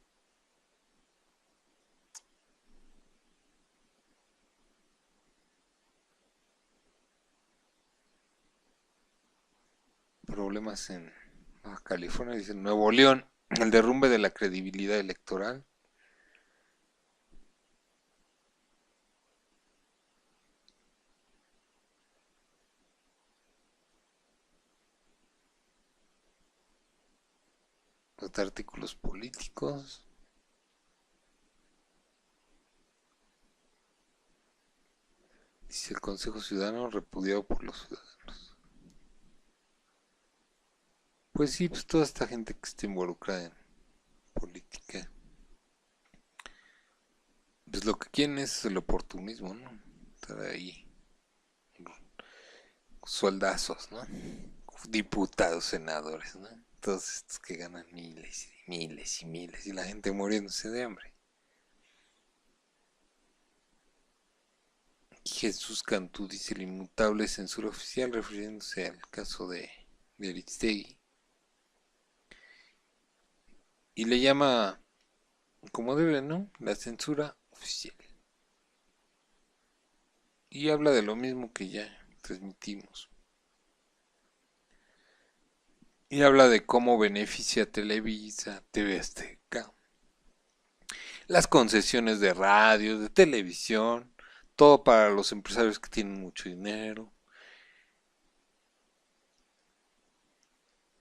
S1: Problemas en Baja California, dice Nuevo León, el derrumbe de la credibilidad electoral. Los artículos políticos. Dice el Consejo Ciudadano repudiado por los ciudadanos. Pues sí, pues toda esta gente que está involucrada en política, pues lo que quieren es el oportunismo, ¿no? Estar ahí, sueldazos, ¿no? Diputados, senadores, ¿no? Todos estos que ganan miles y miles y miles y la gente muriéndose de hambre. Jesús Cantú dice el inmutable censura oficial refiriéndose al caso de Aristegui. Y le llama, como debe, ¿no? La censura oficial. Y habla de lo mismo que ya transmitimos. Y habla de cómo beneficia a Televisa, TV Azteca, las concesiones de radio, de televisión, todo para los empresarios que tienen mucho dinero.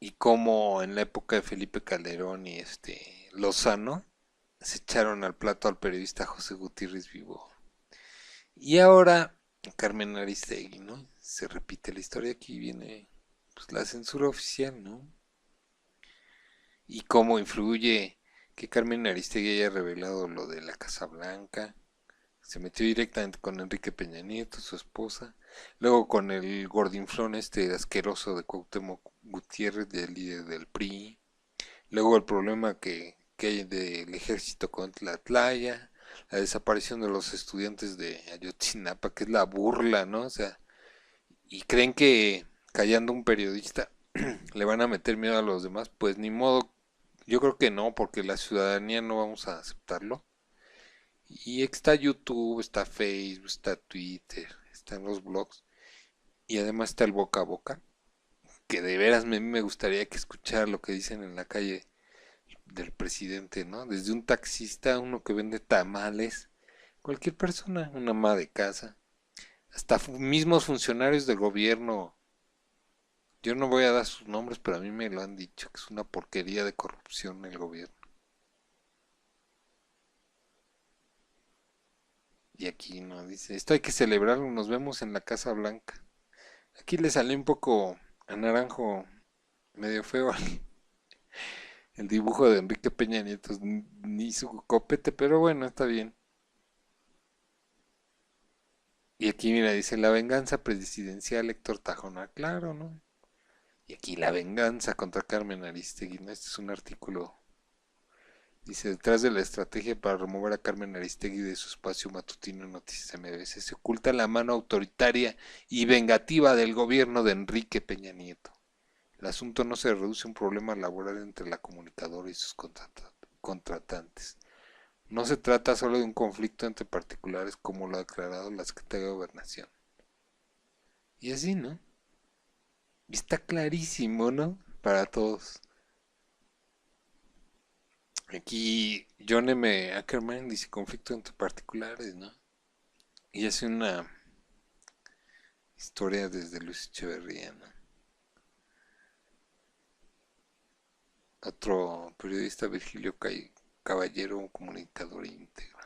S1: Y cómo en la época de Felipe Calderón y Lozano se echaron al plato al periodista José Gutiérrez Vivo. Y ahora Carmen Aristegui, ¿no? Se repite la historia, aquí viene pues, la censura oficial, ¿no? Y cómo influye que Carmen Aristegui haya revelado lo de la Casa Blanca. Se metió directamente con Enrique Peña Nieto, su esposa. Luego con el gordinflón asqueroso de Cuauhtémoc Gutiérrez, del líder del PRI. Luego el problema que hay del ejército con Tlatlaya, la desaparición de los estudiantes de Ayotzinapa, que es la burla, ¿no? O sea, y creen que callando un periodista le van a meter miedo a los demás, pues ni modo, yo creo que no, porque la ciudadanía no vamos a aceptarlo. Y está YouTube, está Facebook, está Twitter, están los blogs, y además está el boca a boca, que de veras me gustaría que escuchara lo que dicen en la calle del presidente, ¿no? Desde un taxista, uno que vende tamales, cualquier persona, una ama de casa, hasta mismos funcionarios del gobierno. Yo no voy a dar sus nombres, pero a mí me lo han dicho, que es una porquería de corrupción el gobierno. Y aquí no, dice, esto hay que celebrarlo, nos vemos en la Casa Blanca. Aquí le salió un poco a naranjo medio feo el dibujo de Enrique Peña Nieto, ni su copete, pero bueno, está bien. Y aquí mira, dice la venganza presidencial Héctor Tajona, claro, ¿no? Y aquí la venganza contra Carmen Aristegui, ¿no? Este es un artículo, dice, detrás de la estrategia para remover a Carmen Aristegui de su espacio matutino en Noticias MBS, se oculta la mano autoritaria y vengativa del gobierno de Enrique Peña Nieto. El asunto no se reduce a un problema laboral entre la comunicadora y sus contratantes. No se trata solo de un conflicto entre particulares como lo ha declarado la Secretaría de Gobernación. Y así, ¿no? Y está clarísimo, ¿no? Para todos. Aquí John M. Ackerman dice conflicto entre particulares, ¿no? Y hace una historia desde Luis Echeverría, ¿no? Otro periodista, Virgilio Caballero, un comunicador íntegro.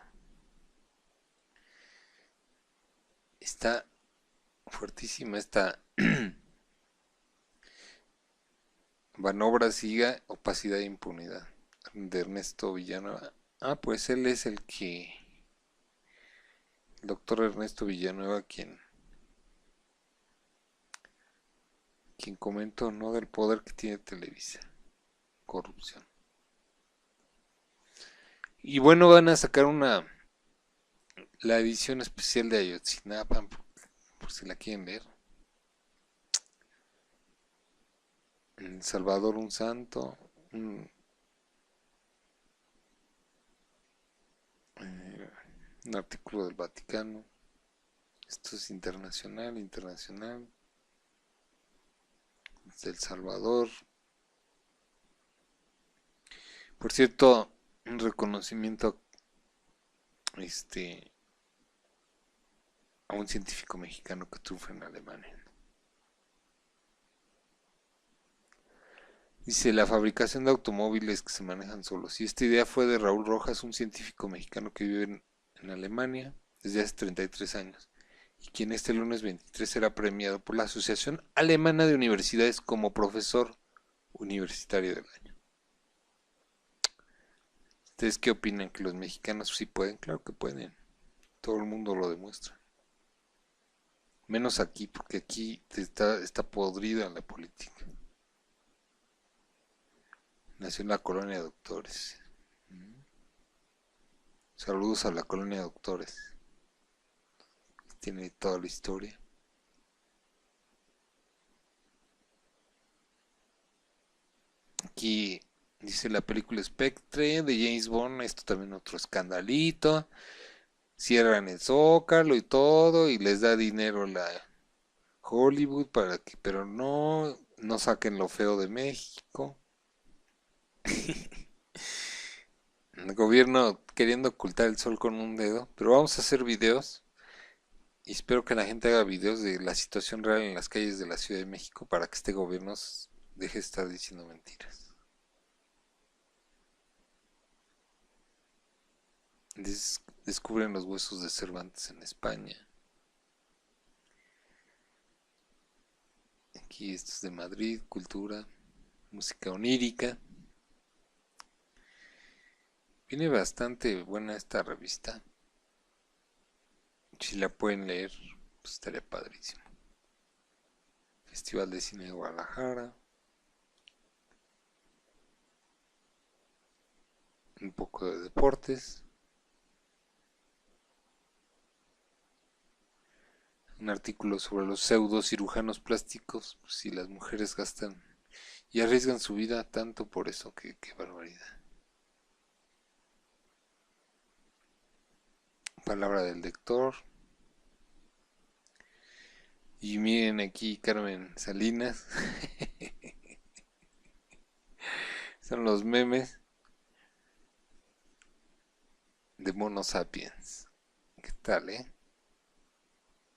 S1: Está fuertísima esta Banobra siga, opacidad e impunidad, de Ernesto Villanueva. Ah, pues él es el doctor Ernesto Villanueva, quien comentó, ¿no? Del poder que tiene Televisa, corrupción. Y bueno, van a sacar la edición especial de Ayotzinapa, por si la quieren ver. En El Salvador un santo, un, eh, un artículo del Vaticano. Esto es internacional, de El Salvador. Por cierto, un reconocimiento este, a un científico mexicano que triunfa en Alemania. Dice, la fabricación de automóviles que se manejan solos. Y esta idea fue de Raúl Rojas, un científico mexicano que vive en Alemania desde hace 33 años, y quien este lunes 23 será premiado por la Asociación Alemana de Universidades como profesor universitario del año. ¿Ustedes qué opinan? ¿Que los mexicanos sí pueden? Claro que pueden. Todo el mundo lo demuestra. Menos aquí, porque aquí está podrida la política. Nació en la colonia de doctores. Saludos a la colonia de doctores. Tiene toda la historia. Aquí dice la película Spectre de James Bond. Esto también otro escandalito. Cierran el Zócalo y todo. Y les da dinero la Hollywood para que, pero no saquen lo feo de México. El gobierno queriendo ocultar el sol con un dedo. Pero vamos a hacer videos. Y espero que la gente haga videos de la situación real en las calles de la Ciudad de México para que este gobierno deje de estar diciendo mentiras. Descubren los huesos de Cervantes en España. Aquí esto es de Madrid, cultura, música onírica. Viene bastante buena esta revista. Si la pueden leer, pues estaría padrísimo. Festival de Cine de Guadalajara. Un poco de deportes. Un artículo sobre los pseudo cirujanos plásticos. Pues si las mujeres gastan y arriesgan su vida tanto por eso, qué barbaridad. Palabra del lector. Y miren aquí Carmen Salinas. Son los memes de Mono Sapiens. ¿Qué tal, eh?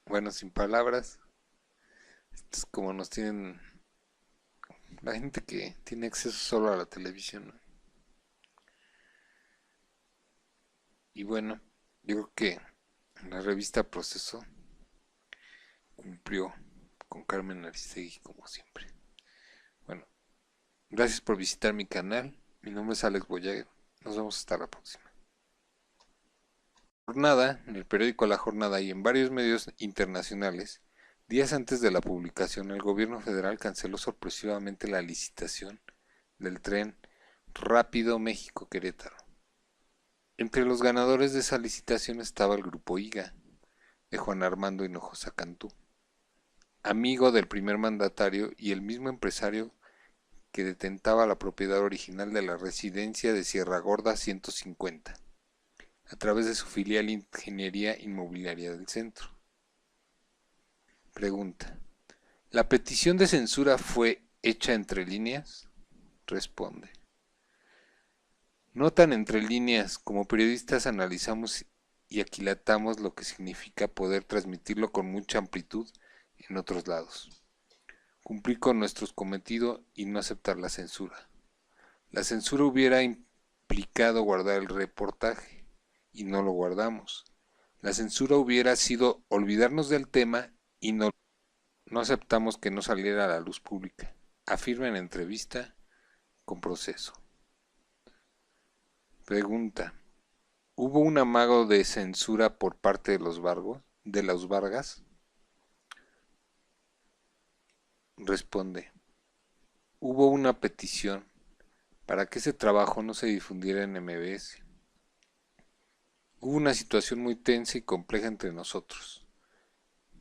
S1: Bueno, sin palabras. Esto es como nos tienen la gente que tiene acceso solo a la televisión, ¿no? Y bueno, yo creo que la revista Proceso cumplió con Carmen Aristegui como siempre. Bueno, gracias por visitar mi canal. Mi nombre es Alex Boyaga. Nos vemos hasta la próxima. Jornada, en el periódico La Jornada y en varios medios internacionales, días antes de la publicación, el gobierno federal canceló sorpresivamente la licitación del tren Rápido México-Querétaro. Entre los ganadores de esa licitación estaba el grupo IGA, de Juan Armando Hinojosa Cantú, amigo del primer mandatario y el mismo empresario que detentaba la propiedad original de la residencia de Sierra Gorda 150, a través de su filial Ingeniería Inmobiliaria del Centro. Pregunta: ¿la petición de censura fue hecha entre líneas? Responde: no tan entre líneas, como periodistas analizamos y aquilatamos lo que significa poder transmitirlo con mucha amplitud en otros lados. Cumplir con nuestro cometido y no aceptar la censura. La censura hubiera implicado guardar el reportaje y no lo guardamos. La censura hubiera sido olvidarnos del tema y no aceptamos que no saliera a la luz pública, afirma en entrevista con Proceso. Pregunta: ¿Hubo un amago de censura por parte de los Vargas? Responde. Hubo una petición para que ese trabajo no se difundiera en MBS. Hubo una situación muy tensa y compleja entre nosotros.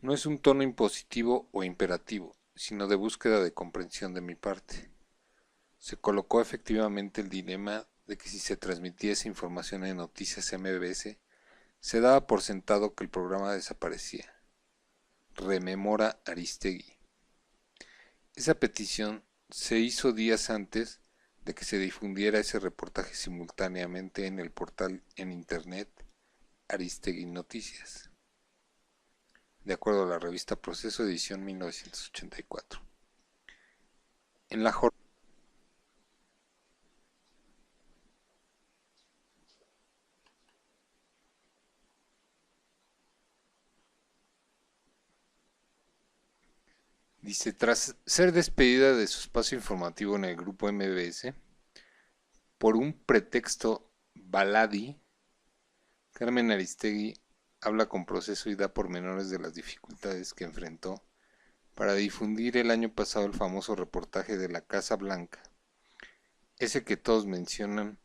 S1: No es un tono impositivo o imperativo, sino de búsqueda de comprensión de mi parte. Se colocó efectivamente el dilema de que si se transmitía esa información en Noticias MBS, se daba por sentado que el programa desaparecía. Rememora Aristegui. Esa petición se hizo días antes de que se difundiera ese reportaje simultáneamente en el portal en internet Aristegui Noticias, de acuerdo a la revista Proceso, edición 1984. En la jornada dice, tras ser despedida de su espacio informativo en el grupo MBS, por un pretexto baladí, Carmen Aristegui habla con Proceso y da pormenores de las dificultades que enfrentó para difundir el año pasado el famoso reportaje de la Casa Blanca, ese que todos mencionan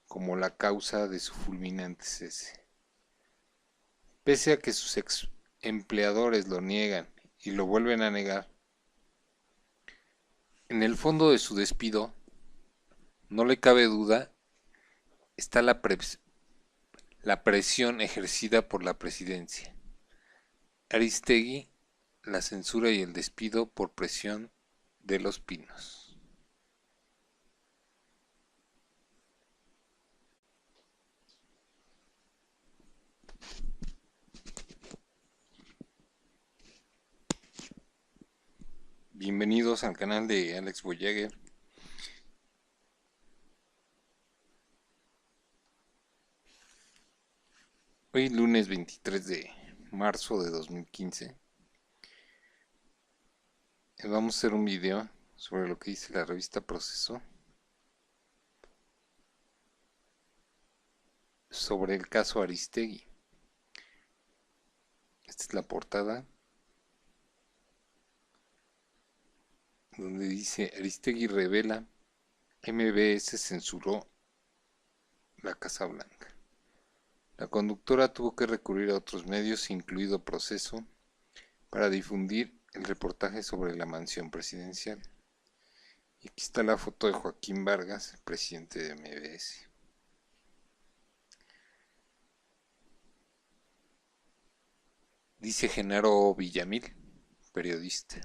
S1: como la causa de su fulminante cese. Pese a que sus ex empleadores lo niegan y lo vuelven a negar, en el fondo de su despido, no le cabe duda, está la presión ejercida por la presidencia. Aristegui, la censura y el despido por presión de Los Pinos. Bienvenidos al canal de Alex Boyager. Hoy lunes 23 de marzo de 2015 vamos a hacer un video sobre lo que dice la revista Proceso sobre el caso Aristegui. Esta es la portada donde dice: Aristegui revela, MBS censuró la Casa Blanca. La conductora tuvo que recurrir a otros medios, incluido Proceso, para difundir el reportaje sobre la mansión presidencial. Y aquí está la foto de Joaquín Vargas, el presidente de MBS. Dice Genaro Villamil, periodista.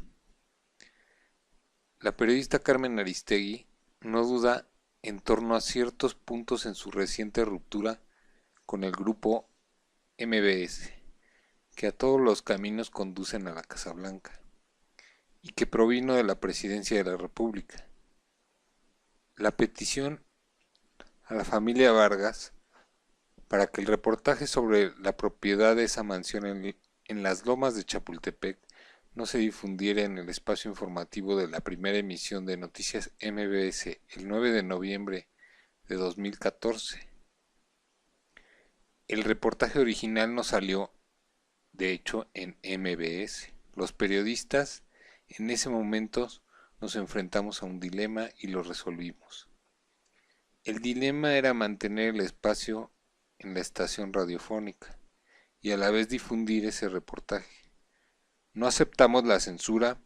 S1: La periodista Carmen Aristegui no duda en torno a ciertos puntos en su reciente ruptura con el grupo MBS, que a todos los caminos conducen a la Casa Blanca, y que provino de la Presidencia de la República. La petición a la familia Vargas para que el reportaje sobre la propiedad de esa mansión en las lomas de Chapultepec no se difundiera en el espacio informativo de la primera emisión de Noticias MBS el 9 de noviembre de 2014. El reportaje original no salió, de hecho, en MBS. Los periodistas en ese momento nos enfrentamos a un dilema y lo resolvimos. El dilema era mantener el espacio en la estación radiofónica y a la vez difundir ese reportaje. No aceptamos la censura